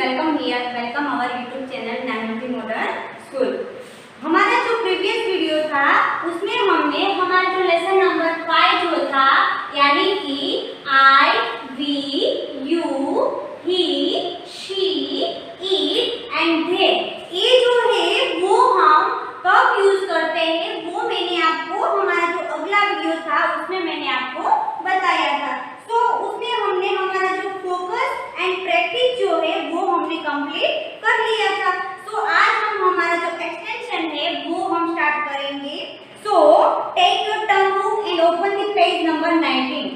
Welcome our YouTube channel नैनोटी modern school. हमारा जो प्रीवियस वीडियो था उसमें हमने हमारा जो लेसन नंबर 5 जो था यानी कि I, we, you, he, she, it and they, ये जो है वो हम कब यूज करते हैं वो मैंने आपको हमारा जो अगला वीडियो था उसमें मैंने आपको बताया था। तो उसमें हमने हमारा जो फोकस एंड प्रैक्टिस जो है वो हमने कंप्लीट कर लिया था। तो आज हम हमारा जो एक्सटेंशन है वो हम स्टार्ट करेंगे। So take your term book and open the page number 19।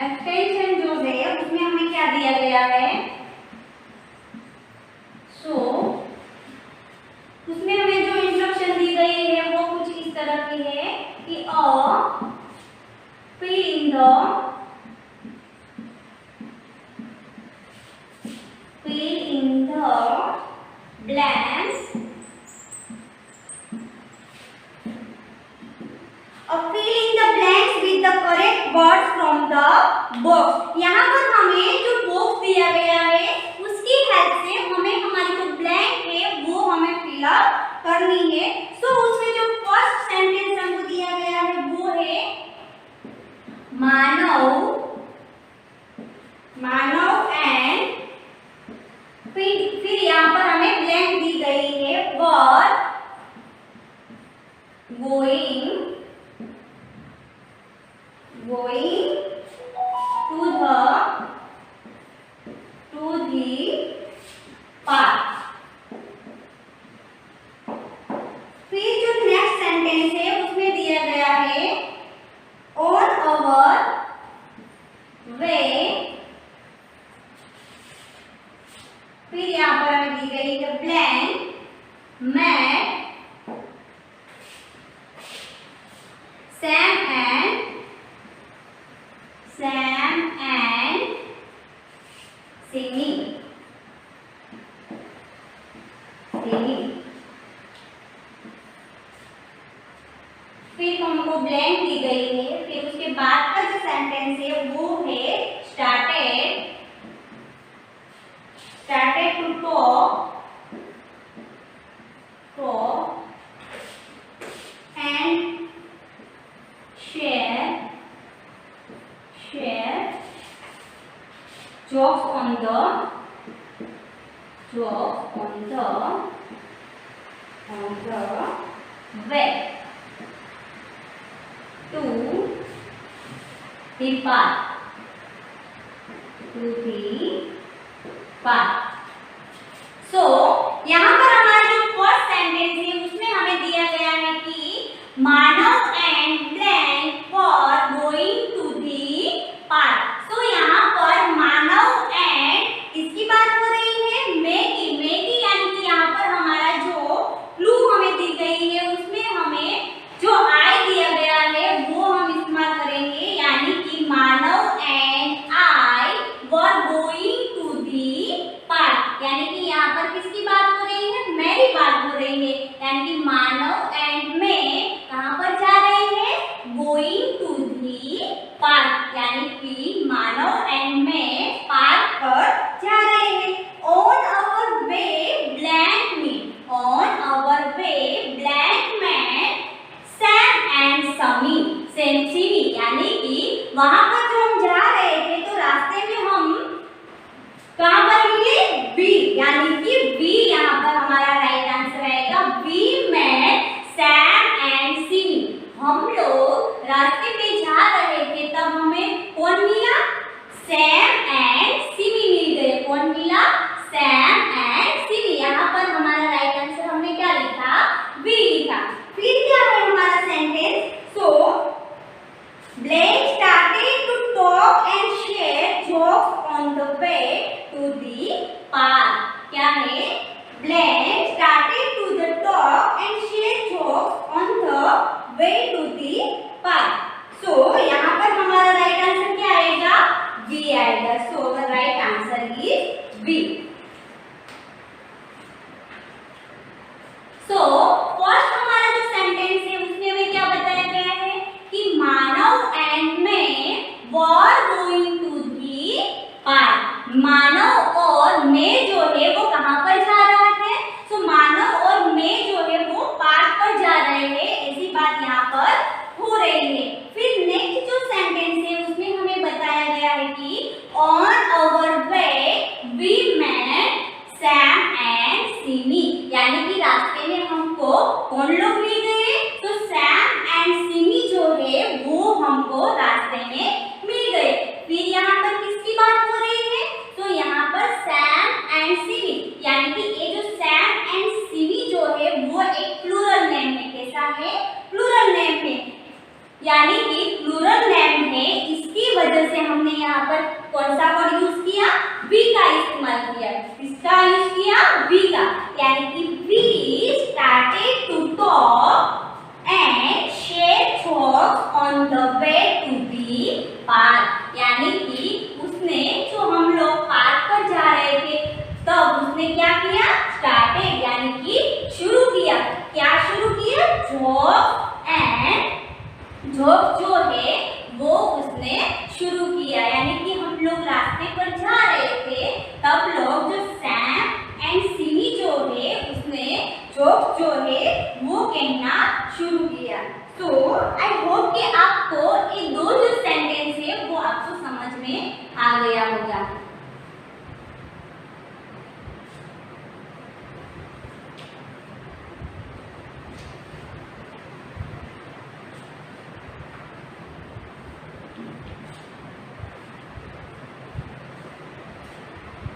Extension जो है उसमें हमें क्या दिया गया है, उसमें हमें जो इंस्ट्रक्शन दी गई है वो कुछ इस तरह की है कि fill in the blanks with the correct words from the box। यहाँ पर हमें जो बॉक्स दिया गया है उसकी हेल्प से हमें हमारी जो ब्लैंक है वो हमें फिल अप करनी है। सो उसमें जो फर्स्ट सेंटेंस हमको दिया गया है वो है मानव एंड फिर यहाँ पर हमें ब्लैंक दी गई है were going to the park। फिर जो नेक्स्ट सेंटेंस है उसमें दिया गया है ऑन आवर वे, फिर यहाँ पर हमें दी गई है blank met Sam and singing। फिर हमको ब्लैंक दी गई है। फिर उसके बाद का जो सेंटेंस है वो है started to talk and share jokes on the way to the park। सो यहाँ पर हमारा जो फर्स्ट सेंटेंस है उसमें हमें दिया गया है कि Manav and blank for going to the park. So यहाँ पर मानव एंड इसकी बात हो रही है मैगी यानी कि यहाँ पर हमारा जो क्लू हमें दी गई है उसमें हमें जो आई दिया गया है वो हम इस्तेमाल करेंगे यानी कि Manav and I were going to the park, यानी कि यहाँ पर किसकी बात हो रही है, मेरी बात हो रही है। यानी कि मानव एंड मैं कहाँ पर जा रहे हैं, गोइंग टू दी पार्क, यानी कि मानव एंड मैं पार्क पर जा रहे हैं। On our way blank man Sam and Simi, यानी कि वहां पर जो हम जा रहे थे तो रास्ते में हम कहाँ पर मिले, बी, यानी कि बी यहाँ पर हमारा राइट आंसर आएगा। We met Sam and Simi, हम लोग रास्ते में जा रहे थे तब हमें कौन मिला, सैम एंड सिमी मिल गए। कौन मिला, सैम एंड सिमी। यहाँ पर हमारा राइट आंसर हमने क्या लिखा, बी लिखा। फिर क्या है हमारा sentence, so Blake started to talk and share jokes on the way to the park। क्या है, Blake started to talk and share jokes on the way to the park। So यहाँ पर हमारा राइट आंसर क्या आएगा, B आएगा। So the right answer is B। So so first हमारा जो सेंटेंस है उसमें हमें क्या बताया गया है कि मानव एंड मैं were going to the park. Manav और मैं जो है वो कहाँ पर जा रहा है? सो मानव और मैं जो है वो पार्क पर जा रहे हैं, ऐसी बात यहाँ पर हो रही है। फिर नेक्स्ट जो सेंटेंस है उसमें हमें बताया गया है कि on our way we met Sam and Simi, यानी कि रास्ते में हमको कौन लोग मिल गए? तो सैम एंड सिमी जो है वो हमको रास्ते में मिल गए। फिर यहाँ पर किसकी बात हो रही है? तो यहाँ पर सैम एंड सिमी, यानी कि ये जो सैम एंड सिमी जो है वो एक प्लूरल नेम है। कैसा है? प्लूरल नेम है, यानी कि प्लूरल नेम है, इसकी वजह से हमने यहाँ पर कौन सा वर्ड यूज किया? वी का इस्तेमाल किया। किसका यूज किया? वी का, यानी कि we started to talk and share thoughts on the way to the park, यानी कि उसने जो हम लोग पार्क पर जा रहे थे तब उसने क्या किया? स्टार्टेड, यानी कि शुरू किया। क्या शुरू किया? टॉक एंड जोक जो है वो उसने शुरू किया, यानी कि हम लोग रास्ते पर जा रहे थे तब लोग जो सैम एंड सिमी जो है उसने जोक जो है वो कहना शुरू किया। तो आई होप कि आपको ये दो जो सेंटेंस है वो आपको समझ में आ गया होगा।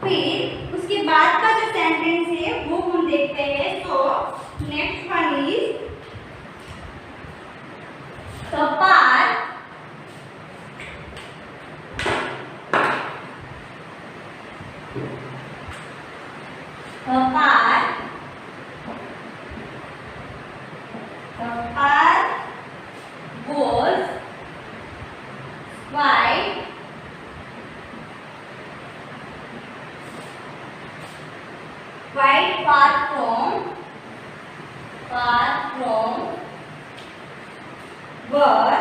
फिर उसके बाद का जो सेंटेंस है वो हम देखते हैं। तो next one is the park was wide far from where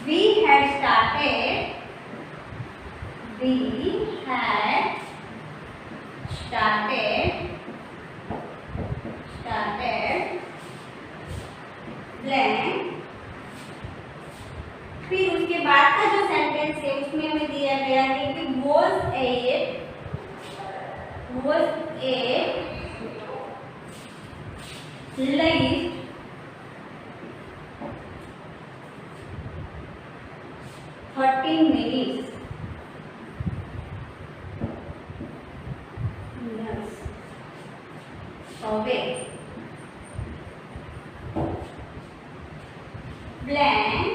we had started blank। फिर उसके बाद का जो सेंटेंस है उसमें हमें दिया गया है कि was a late 13 minutes away blank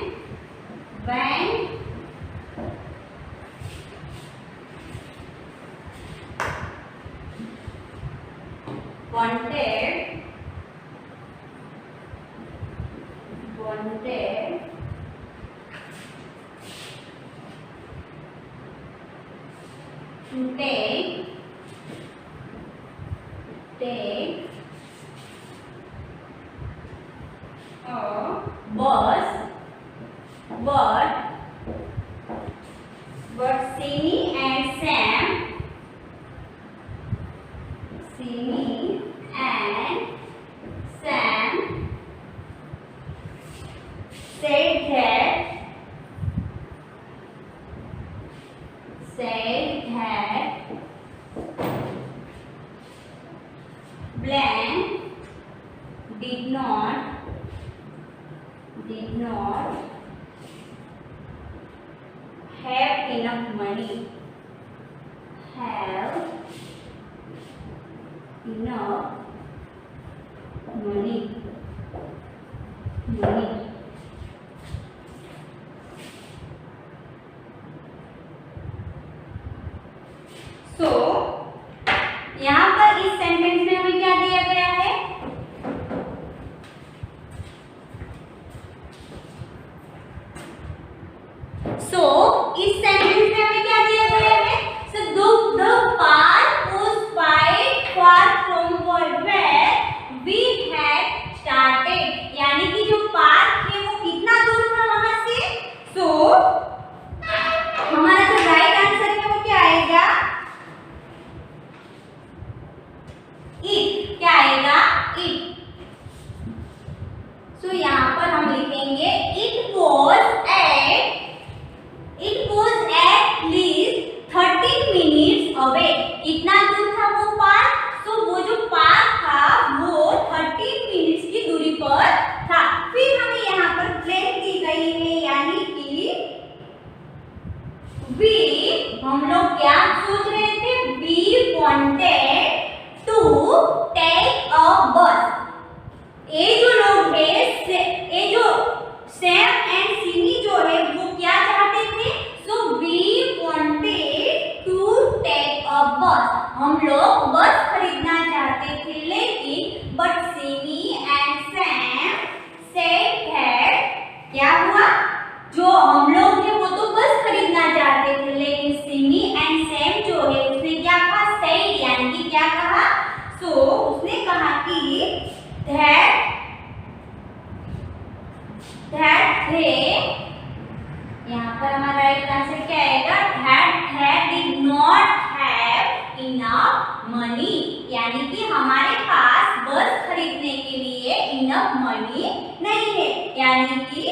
when wanted to take a bus, but Simi and Sam said that blank did not have enough money. So, यहाँ पर इस सेंटेंस में हमें क्या दिया गया है? इस सेंटेंस में हमें क्या दिया गया है? So, the park where we had started, यानी कि जो पार्क है वो कितना दूर था वहां से। सो हमारा जो राइट आंसर है वो क्या आएगा, इट। क्या आएगा, इट। सो यहाँ पर हम लिखेंगे it was at least 30 minutes away. कितना दूर था वो पार्क, तो वो जो पार्क था वो 30 मिनट्स की दूरी पर था। फिर हमें यहाँ पर ब्लैंक दी गई है, यानी कि हम लोग क्या सोच रहे थे, we wanted to take a bus. ये जो लोग है, ये जो सैम एंड सिमी जो है वो क्या चाहते थे, so we wanted to take a bus. हम लोग बस खरीदना चाहते थे, लेकिन but Simi and Sam said that, क्या हुआ, जो हम लोग थे वो तो बस खरीदना चाहते थे, लेकिन सिमी एंड सैम जो है उसने क्या कहा, सेड यानी कि क्या कहा, सो उसने कहा कि दैट they, यहाँ पर हमारा राइट आंसर क्या आएगा, that did not have enough money, यानी कि हमारे पास बस खरीदने के लिए enough money नहीं है। यानी कि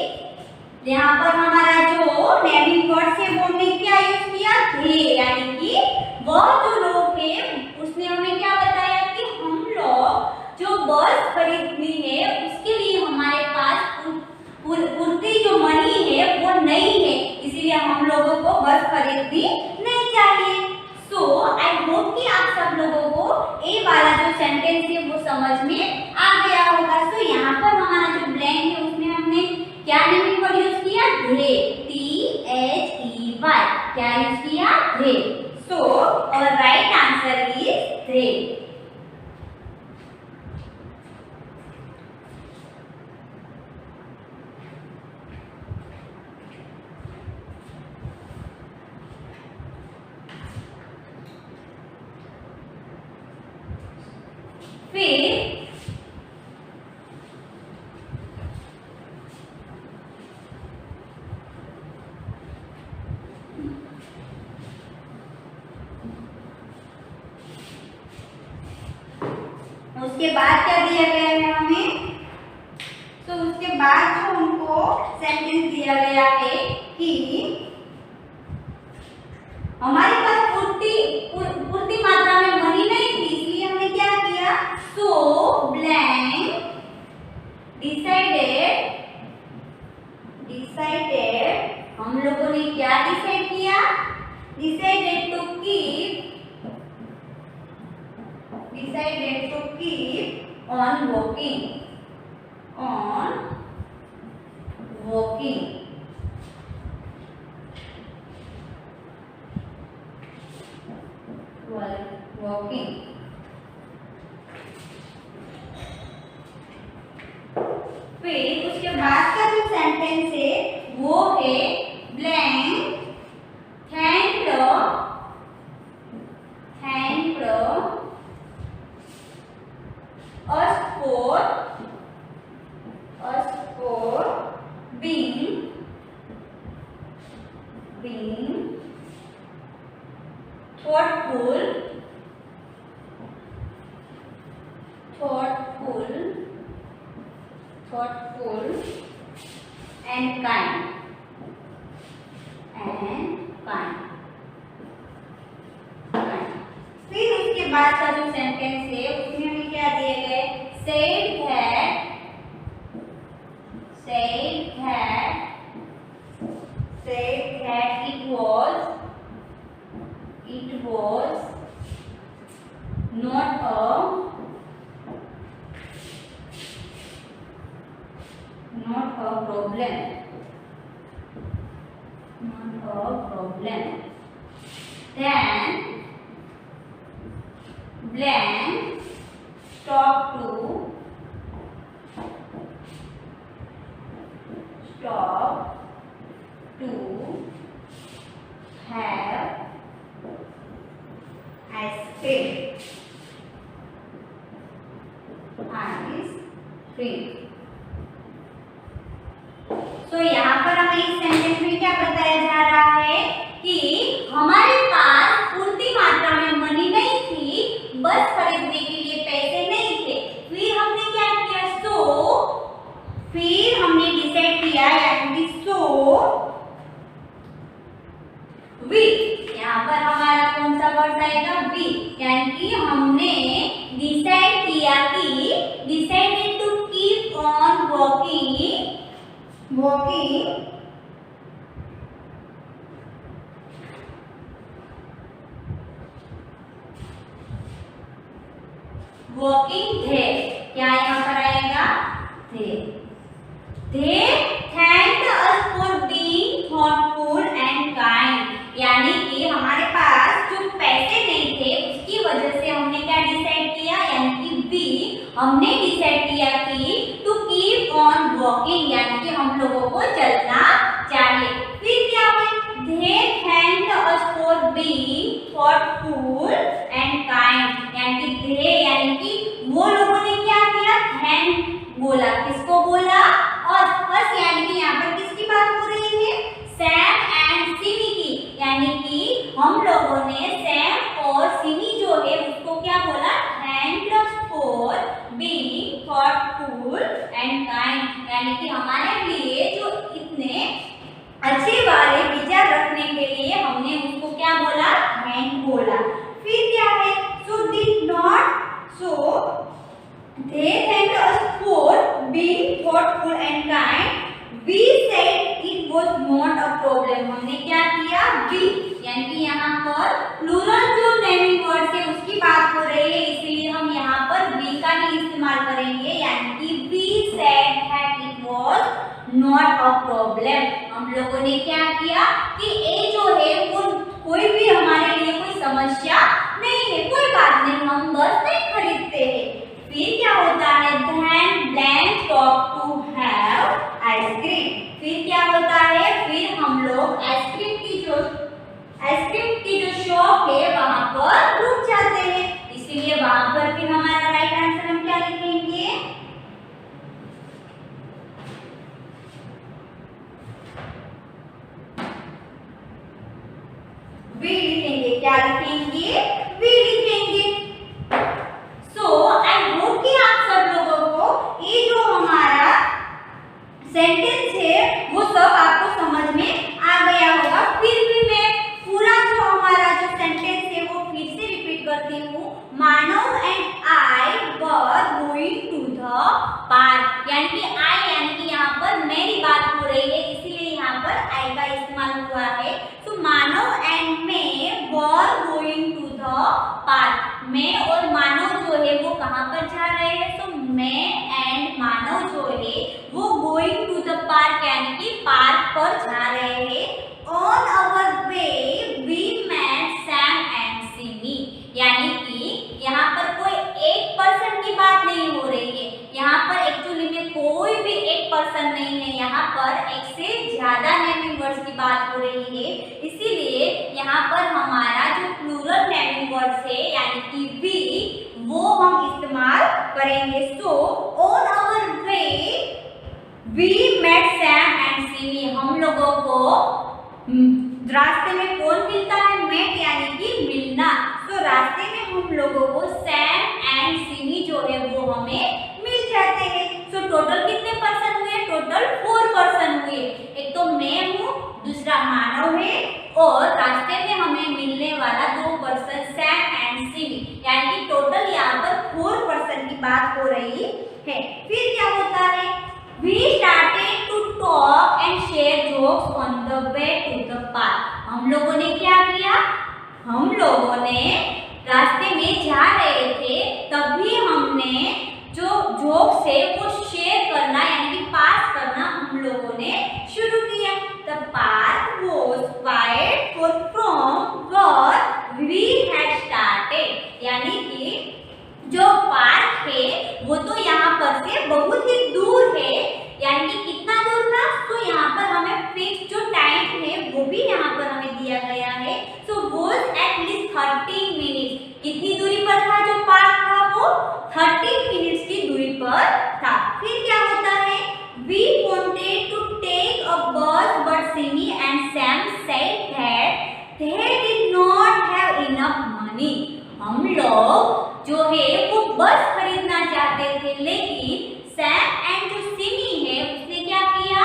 यहाँ पर हमारा जो नेमिंग वर्ड है वो हमने क्या यूज किया, they, यानी कि वह जो लोग है उसने हमें क्या बताया कि हम लोग जो बस खरीदनी है उसके लिए हमारे पास पूर्ति जो मनी है वो नहीं है, इसीलिए हम लोगों को बस खरीदनी नहीं चाहिए। सो आई होप कि आप सब लोगों को ये वाला जो सेंटेंस है वो समझ में आ गया होगा। सो यहाँ पर हमारा जो ब्लैंक है उसमें हमने क्या नेमिंग वर्ड यूज किया, they, THEY, क्या यूज किया, they। सो और राइट आंसर इज they। फिर उसके बाद क्या दिया गया है हमें, तो उसके बाद जो हमको सेंटेंस दिया गया है कि हमारे पास पूर्ति मात्रा में मनी नहीं थी, इसलिए हमने क्या किया, सो ब्लैंक डिसाइडेड, हम लोगों ने क्या डिसाइड किया, decided to keep on walking, फिर उसके बाद का जो सेंटेंस है वो है blank thank us for being thoughtful and kind, फिर उसके बाद का जो सेंटेंस है उसमें हमें क्या दिए गए, said that it was not a problem. Then blank stop to have ice cream. Ice cream. तो यहाँ पर हमें इस सेंटेंस में क्या बताया जा रहा है कि हमारे पास पूर्ति मात्रा में मनी नहीं थी, बस खरीदने के लिए पैसे नहीं थे। फिर हमने क्या किया? फिर हमने डिसाइड किया, यानी कि वी, यहाँ पर हमारा कौन सा वर्ड आएगा? वी, यानी कि हमने डिसाइड किया कि decided to keep on walking थे। क्या यहाँ पर आएगा? थे thanked us for being thoughtful and kind, यानी कि हमारे पास जो पैसे नहीं थे उसकी वजह से हमने क्या डिसाइड किया, यानी कि हमने डिसाइड किया कि टू कीप ऑन वॉकिंग, यानी कि हम लोगों को चलना चाहिए। फिर क्या है? they thanked us for being thoughtful and kind, यानी कि यानी कि वो लोगों ने क्या किया? थैंक बोला। किसको बोला? और बस, यानी कि यहाँ पर किसकी बात हो रही है? सैम एंड सिमी की, यानी कि हम लोगों ने सैम और सिमी जो है उसको क्या बोला? Thanked us for being thoughtful and kind, यानी कि हमारे लिए जो इतने अच्छे वाले विचार रखने के लिए हमने उसको क्या बोला? थैंक बोला। फिर क्या है? they thanked us for being thoughtful and kind. We said it was not a problem. हमने क्या किया? We, यानी कि यहाँ पर प्लूरल जो नेमिंग वर्ड है उसकी बात हो रही है, इसलिए हम यहाँ पर we का ही इस्तेमाल करेंगे, यानी कि we said that it was not a problem. हम लोगों ने क्या किया कि ये जो है वो कोई भी हमारे लिए कोई समस्या नहीं है, कोई बात नहीं, हम बस नहीं खरीदते हैं। फिर क्या होता है? Then Blank stopped to have ice cream. फिर क्या होता है? फिर हम लोग आइसक्रीम की जो शॉप है वहां पर रुक जाते हैं, इसीलिए वहां पर फिर हमारा राइट आंसर हम क्या लिखेंगे? वी लिखेंगे। क्या लिखेंगे? वी लिखेंगे। आई होप कि आप सब लोगों को ये जो हमारा सेंटेंस है वो सब आपको समझ में आ गया होगा। फिर भी मैं पूरा जो हमारा जो सेंटेंस है वो फिर से रिपीट करती हूँ। Manav and I were going to the park, यानी कि आई, यानी कि यहाँ पर मेरी बात हो रही है, इसीलिए यहाँ पर आई का इस्तेमाल हुआ है। तो मानव एंड मैं were going to the park, मैं और मानव जो है वो कहाँ पर जा रहे हैं? तो मैं एंड मानव जो है वो गोइंग टू द पार्क, यानी कि पार्क पर जा रहे हैं। On our way we met Sam and Simi, यानी कि यहाँ पर कोई एक पर्सन की बात नहीं हो रही है, यहाँ पर एक्चुअली में कोई भी एक पर्सन नहीं है, यहाँ पर एक से ज्यादा नेमिंग वर्ड्स की बात हो रही है, इसीलिए यहाँ पर हमारा जो प्लूरल नेमिंग वर्ड्स है यानी कि वी, वो हम इस्तेमाल करेंगे। So on our way we met Sam and Simi, हम लोगों को रास्ते में कौन मिलता है? मेट, यानी कि मिलना। तो रास्ते में हम लोगों को सैम एंड सिमी जो है वो हमें मिल जाते हैं। तो टोटल कितने पर्सन हुए? टोटल 4 पर्सन हुए। एक तो मैं हूँ, दूसरा मानव है, और रास्ते में हमें मिलने वाला 2 पर्सन सैम एंड सिमी, यानी कि टोटल यहाँ पर 4 पर्सन की बात हो रही है। फिर क्या होता है? We started to talk and share jokes on the way to the park. हम लोगों ने क्या किया? हम लोगों ने रास्ते में जा रहे थे, तभी हमने जो जोक्स है वो शेयर करना यानी कि पास करना हम लोगों ने शुरू किया। The park was quite far from where we had started, यानी कि जो पार्क है वो तो यहाँ पर से बहुत ही दूर है, यानी कि कितना दूर था? तो यहाँ पर हमें फिक्स जो टाइम है वो भी यहाँ पर हमें दिया गया है। So was at least 30 minutes. कितनी दूरी पर था जो पार्क था? वो 30 मिनट्स की दूरी पर था। फिर क्या होता है, we wanted to take a bus but Simi and Sam said that they did not have enough money। हम लोग जो है वो बस खरीदना चाहते थे, लेकिन सैम एंड जो सिमी है उसने क्या किया,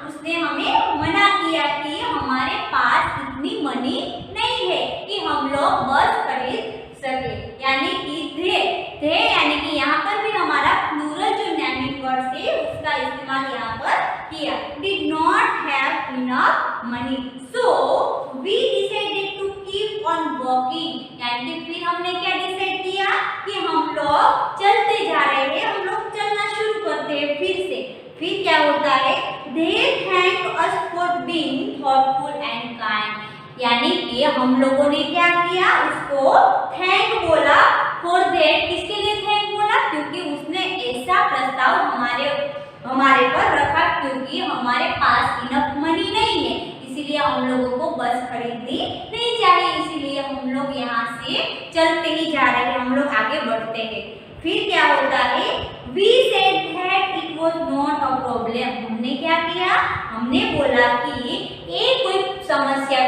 उसने हमें मना किया कि हमारे पास इतनी मनी नहीं है कि हम लोग बस खरीद सके। यानी कि थे यानी कि यहाँ पर भी हमारा प्लूरल जो नेमिंग वर्ड है उसका इस्तेमाल यहाँ पर किया। Did not have enough money, so we decided to keep on walking. यानी कि फिर हमने क्या डिसाइड किया कि हम लोग चलते जा रहे हैं, हम लोग चलना शुरू करते हैं फिर से। फिर क्या होता है, they thanked us for being thoughtful and kind। यानी कि हम लोगों ने क्या किया, उसको थैंक बोला फॉर दैट। किसके लिए थैंक बोला, क्योंकि उसने ऐसा प्रस्ताव हमारे पर रखा, क्योंकि हमारे पास इनफ मनी नहीं है, इसीलिए हम लोगों को बस खरीदनी नहीं चाहिए, इसीलिए हम लोग यहाँ से चलते ही जा रहे हैं, हम लोग आगे बढ़ते हैं। फिर क्या होता है, we said that it was not a problem। हमने क्या किया, हमने बोला कि ये कोई समस्या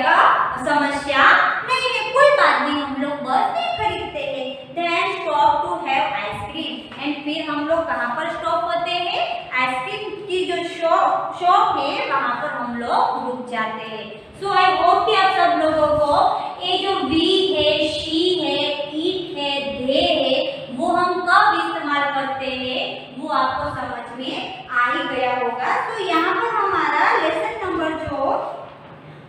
नहीं है, कोई बात नहीं, हम लोग बस नहीं खरीदते हैं। Then stop to have ice cream। And फिर हम लोग कहाँ पर स्टॉप होते हैं, आइसक्रीम की जो शॉप है वहाँ पर हम लोग रुक जाते हैं। सो आई होप कि आप सब लोगों को ये जो वी है, शी है, ईट है, दे है, वो हम कब इस्तेमाल करते हैं वो आपको समझ में आ ही गया होगा। तो यहाँ पर हमारा लेसन नंबर जो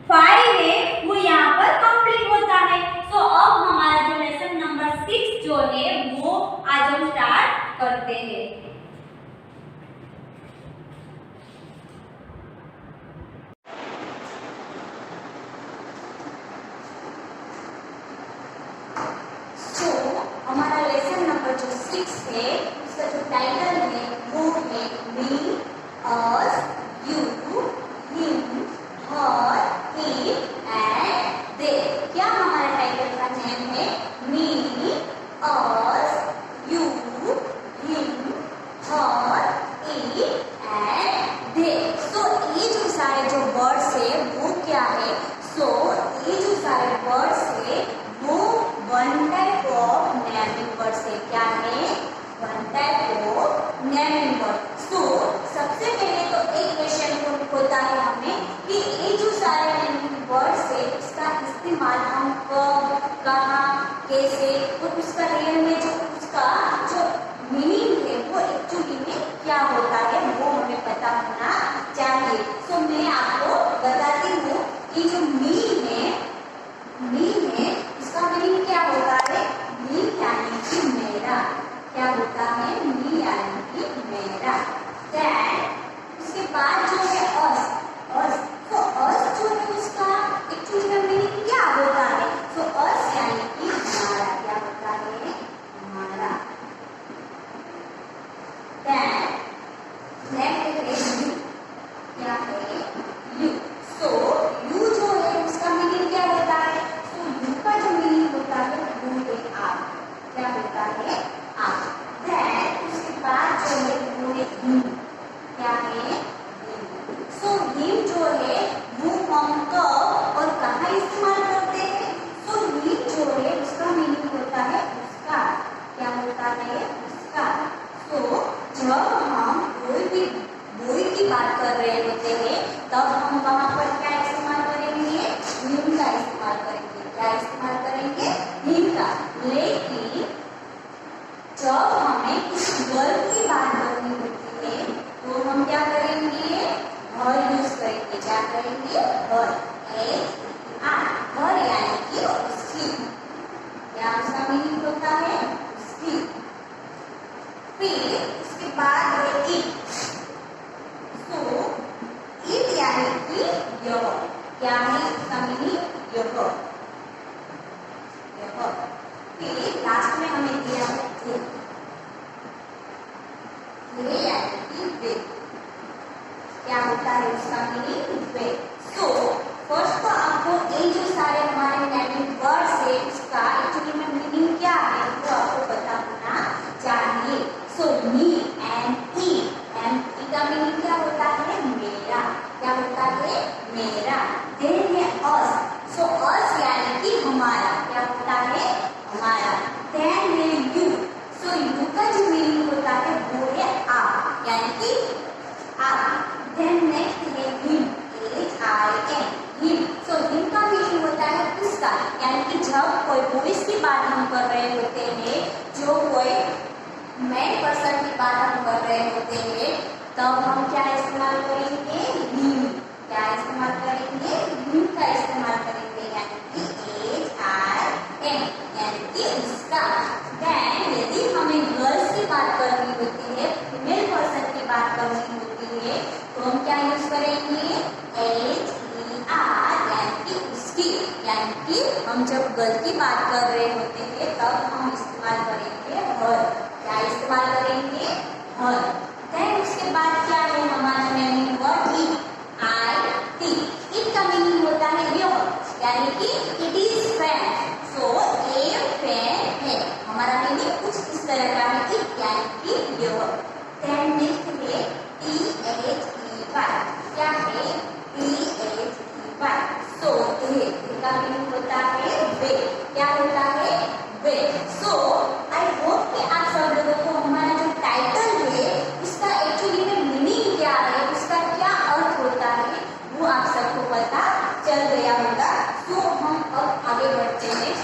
5 है वो यहाँ पर कंप्लीट होता है। तो अब हमारा जो लेसन नंबर 6 जो है वो आज हम स्टार्ट करते हैं। हमारा लेसन नंबर जो 6 है उसका जो टाइटल है वो है me, us, you, him, her, it and they. क्या हमारे टाइटल का नेम है, me, us, you, him, her, it and they. So ये जो सारे जो वर्ड्स है वो क्या है, सो ये जो सारे वर्ड्स है वो one type of naming word है। क्या है, one type of naming word. So सबसे पहले तो एक क्वेश्चन होता है हमें कि ये जो सारे नेमिंग वर्ड्स है इसका इस्तेमाल हम कब, कहाँ, कैसे, तो उसका रियल में जो उसका जो मीनिंग है वो एक्चुअली में क्या होता है वो हमें पता होना चाहिए। सो मैं आपको बताती हूँ कि जो मी है इसका मीनिंग क्या होता है, मी यानी कि मेरा। क्या होता है, मी यानी कि मेरा। उसके बाद जो है अस, तो अस जो है उसका एक्चुअली में मीनिंग क्या होता है, तो अस यानी कि हमारा। क्या होता है, हमारा। नेक्स्ट है यू। क्या है, यू। सो यू जो है उसका मीनिंग क्या होता है, तो यू का जो मीनिंग होता है वो है आप। क्या होता है, आप। उसके बाद जो है वो है हिम। क्या है, सो हिम जो है वो हम कब और कहाँ इस्तेमाल करते हैं, सो हिम जो है उसका मीनिंग होता है उसका। क्या होता है, उसका। सो जब हम कोई भी बॉय की बात कर रहे होते हैं तब हम वहाँ पर क्या इस्तेमाल करेंगे, हिम का इस्तेमाल करेंगे। क्या इस्तेमाल करेंगे, हिम का। लेकिन जब हमें किसी गर्ल की बात करनी होती है तो हम क्या करेंगे, हर यूज करेंगे। क्या करेंगे, हर, हर यानी कि उसकी। क्या उसका मीनिंग होता है, उसकी। फिर उसके बाद है इट। सो इट यानी कि यह। क्या है उसका मीनिंग, यह। फिर लास्ट में हमें दिया है वे यानी कि वे। क्या होता है उसका मीनिंग, वे। सो फर्स्ट तो आपको ये जो सारे हमारे नेमिंग वर्ड्स है उसका एक्चुअली में मीनिंग क्या है वो आपको पता होना चाहिए। सो मी तब हम क्या इस्तेमाल करेंगे, हिम। क्या इस्तेमाल करेंगे, हिम का इस्तेमाल करेंगे, यानी कि HIM, यानी कि इसका। देन यदि हमें गर्ल्स की बात करनी होती है, फीमेल पर्सन की बात करनी होती है, तो हम क्या यूज करेंगे, HER, यानी कि उसकी। यानी कि हम जब गर्ल की बात कर रहे होते हैं तब हम इस्तेमाल करेंगे हर। क्या इस्तेमाल करेंगे, हर। देन उसके बाद क्या है हमारा मीनिंग वर्ड IT। इट का मीनिंग होता है यह, यानी कि it is fan. So A fan है, हमारा मीनिंग कुछ इस तरह का है, इट यानी कि यह। देन नेक्स्ट है THEY। क्या है, THEY। सो ये का मीनिंग होता है वे। क्या होता है, वे। सो आई होप कि आप सब लोगों को हमारा जो टाइटल है उसका एक्चुअली में मीनिंग क्या है, उसका क्या अर्थ होता है, वो आप सबको पता चल गया होगा। तो हम अब आगे बढ़ते हैं।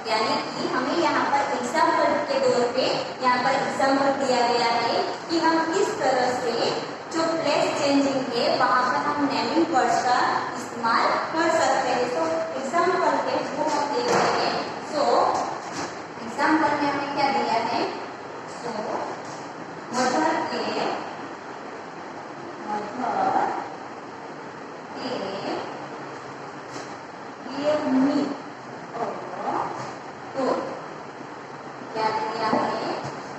यानी कि हमें यहाँ पर एग्जाम्पल के तौर पे यहाँ पर एग्जाम्पल दिया गया है कि हम किस तरह से जो प्लेस चेंजिंग है वहाँ पर हम नेमिंग वर्ड्स का इस्तेमाल कर सकते हैं। तो एग्जाम्पल के वो हम देख रहे हैं। सो एग्जाम्पल में हमें क्या दिया है, सो मदर के give me तो क्या दिया है,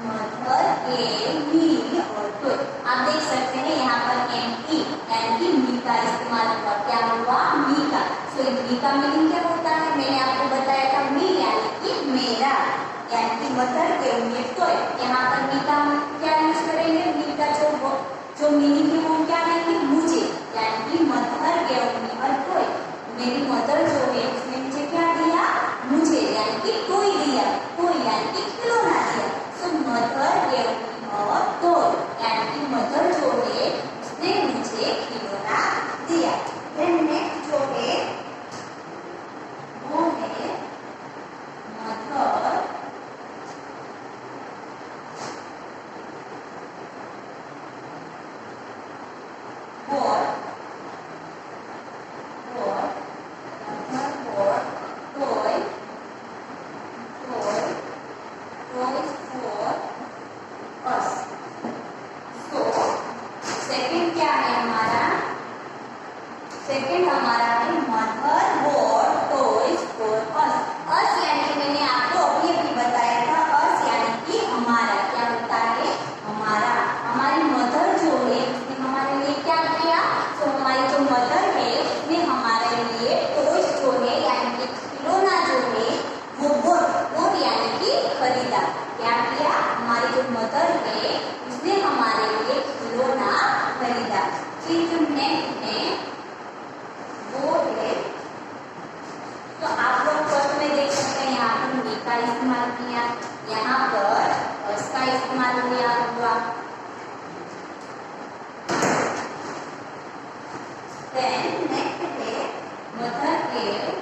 मदर के मी और तो आप देख सकते हैं यहाँ पर एम ई यानी कि मी का इस्तेमाल हुआ। क्या हुआ, मी का। सो मी का मीनिंग क्या होता है, मैंने आपको बताया था मी यानी कि मेरा, यानी कि मदर के मी तो यहाँ पर मी का क्या यूज करेंगे, मी का जो मीनिंग है वो क्या है कि मुझे, यानी कि मदर के मी और तो मेरी मदर जो है उसने मुझे क्या दिया, मुझे, यानी कि कोई दिया, कोई यानी कि खिलौना दिया। सो mother gave me a toy, यानी कि मदर जो है उसने मुझे खिलौना दिया। देन नेक्स्ट जो है उसका इस्तेमाल किया, यहाँ पर उसका इस्तेमाल किया हुआ। Then next है मदर केयर,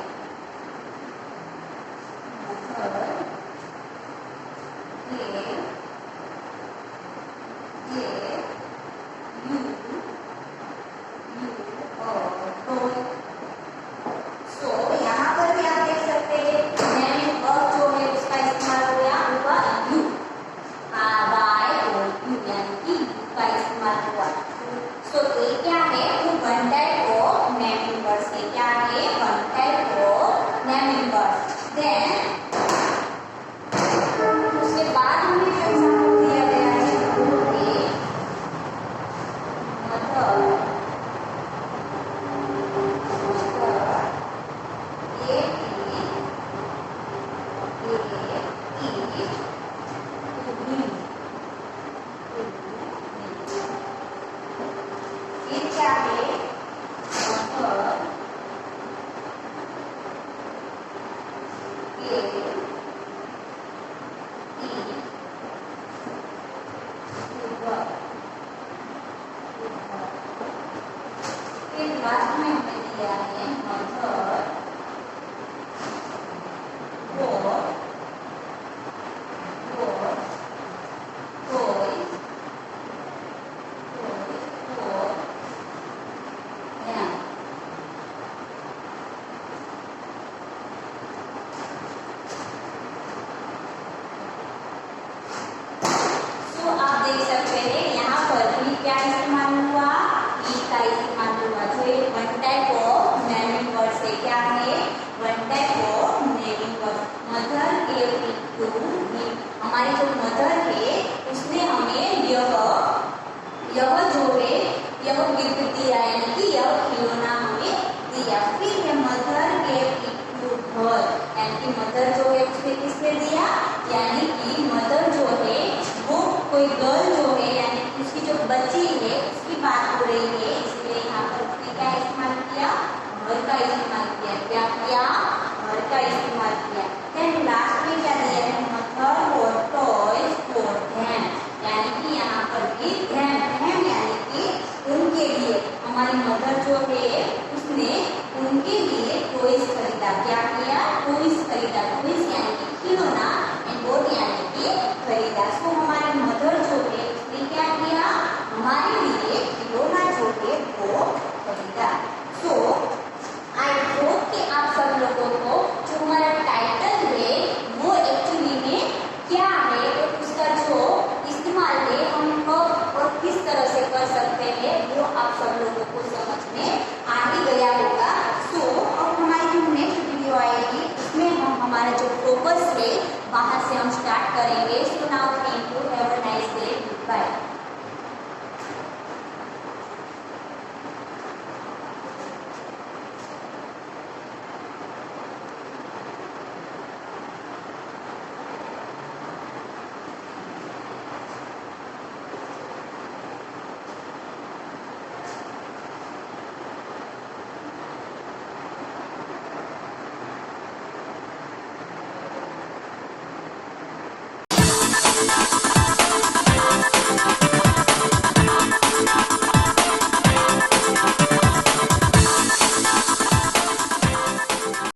लास्ट में हमने दिया है मदर आप देख सकते हैं यहाँ पर भी क्या इस्तेमाल हुआ, ई का इस्तेमाल हुआ। जो ये one type of naming word से क्या है, one type of naming word. Mother gave it to him, हमारी जो मदर है उसने हमें यह जो है यह गिफ्ट दिया, यानी कि यह खिलौना हमें दिया। फिर है mother gave it to her, यानी कि मदर जो है उसने किसने दिया, यानी कि मदर जो है वो कोई गर्ल जो है यानी कि उसकी जो बच्ची है उसकी बात हो रही है, इसलिए यहाँ पर उसने क्या इस्तेमाल किया, हर का इस्तेमाल किया। क्या किया, हर का इस्तेमाल किया। देन लास्ट में क्या दिया है, मदर और टॉयज फॉर देम, यानी कि यहाँ पर भी देम यानी कि उनके लिए, हमारी मदर जो है उसने उनके लिए टॉयज खरीदा। क्या किया, टॉयज खरीदा। टॉयज यानी कि खिलौना, एंड बोट यानी कि खरीदा। सो हमारी मदर जो है उसने क्या किया, हमारे लिए खिलौना जो है वो खरीदा। सो आई होप कि आप सब लोगों को जो हमारा टाइटल है वो एक्चुअली में क्या है और उसका जो इस्तेमाल है हम कब और किस तरह से कर सकते हैं वो आप सब लोगों को समझ में आ ही गया होगा। सो अब हमारी जो नेक्स्ट वीडियो आएगी उसमें हम हमारा जो फोकस है वहाँ से हम स्टार्ट करेंगे।